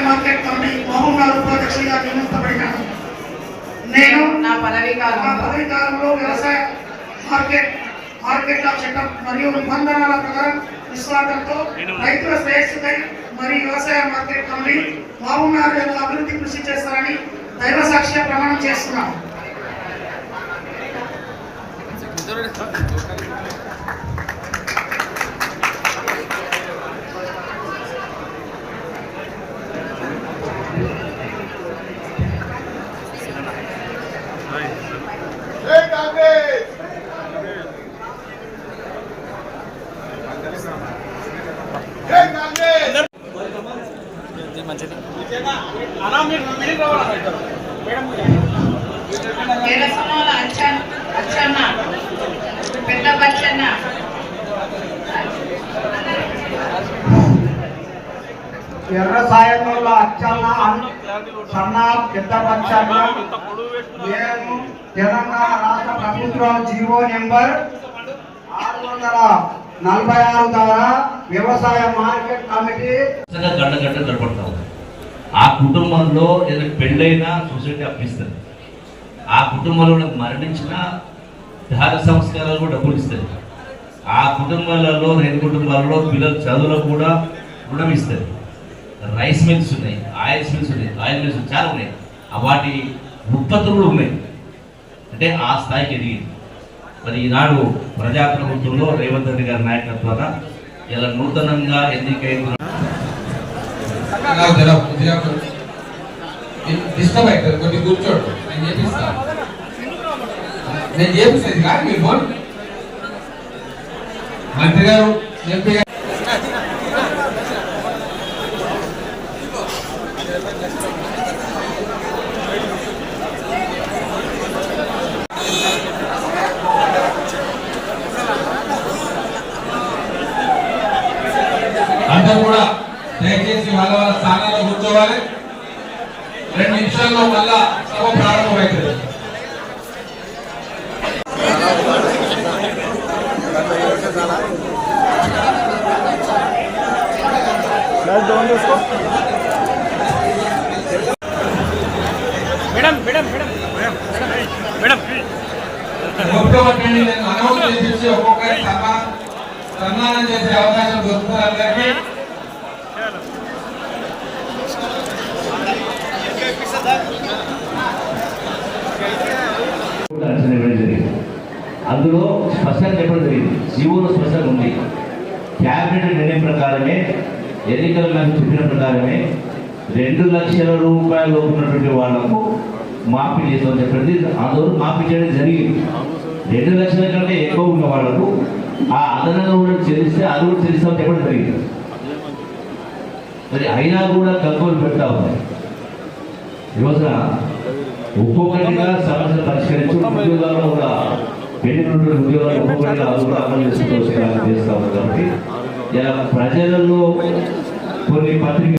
Market committee Mahabubnagar ఉపాధ్యక్షుడిగా నియమించబడినాను. నేను నా పదవీ కాలంలో వ్యవసాయ మార్కెట్ల చట్టం మరియు నిబంధనల ప్రకారం విశ్వాసంతో రైతుల శ్రేయస్సుకై మరియు వ్యవసాయ మార్కెట్ కమిటీ మహబూబ్నగర్ అభివృద్ధి కృషి చేస్తారని దైవ సాక్ష్య ప్రమాణం చేస్తున్నాను. ఎర్ర సాయంలో అచ్చన్న సన్నా పెద్ద పచ్చన్న నేను తెలంగాణ రాష్ట్ర ప్రభుత్వం జీవో నెంబర్ 646 ద్వారా వ్యవసాయ మార్కెట్ కమిటీ గంట గడపడతాం. ఆ కుటుంబంలో ఏదైనా పెళ్ళైనా సొసైటీ అప్పిస్తుంది. ఆ కుటుంబంలో మరణించిన దాన సంస్కారాలు కూడా డబ్బులు ఇస్తుంది. ఆ కుటుంబాలలో 2 కుటుంబాలలో పిల్లల చదువులో కూడా రుణం ఇస్తుంది. రైస్ మిల్స్ ఉన్నాయి, ఆయిల్ మిల్స్ చాలా ఉన్నాయి. వాటి ఉత్పత్తులు కూడా ఉన్నాయి. అంటే ఆ స్థాయికి ఎదిగింది. మరి ఈనాడు ప్రజాప్రభుత్వంలో రేవంత్ రెడ్డి గారి నాయకత్వాన ఇలా నూతనంగా ఎన్నికైన డిస్టర్బ్ అవుతుంది. కొద్దిగా కూర్చోడు, నేను చేపిస్తాను కాదు మీ ఫోన్. మంత్రి గారు ఎంపీ గారు అందరూ కూడా దయచేసి వాళ్ళ స్థానాల్లో కూర్చోవాలి. 2 నిమిషాల్లో మళ్ళా సభ ప్రారంభమవుతుంది. నేను అనౌన్స్ చేసి ఒక్కొక్కరి సన్మానం చేసే అవకాశం దొరుకుతుంది అందరికీ. అందులో స్పష్టంగా చెప్పడం జరిగింది. జీవోలో స్పష్టంగా ఉంది. క్యాబినెట్ నిర్ణయం ప్రకారమే ఎన్నికల నాకు చెప్పిన ప్రకారమే 2 లక్షల రూపాయలు ఉన్నటువంటి వాళ్లకు మాఫీ చేస్తామని చెప్పండి. అందులో మాఫీ చేయడం జరిగింది. 2 లక్షల కంటే ఎక్కువ ఉన్న వాళ్లకు ఆ అదనంగా కూడా చెల్లిస్తే అది కూడా చెల్లిస్తామని చెప్పడం జరిగింది. మరి అయినా కూడా కంట్రోల్ పెడతా ఉన్నాయి. ఈరోజున ఒక్కొక్కటిగా సమస్యలు పరిష్కరించి ఉద్యోగాల్లో కూడా పెళ్లి ఉద్యోగాలు ఒక్కొక్కటిగా అది కూడా అమలు చేస్తూ చేస్తా ఉన్నారు. కాబట్టి ఇలా ప్రజలలో కొన్ని పత్రిక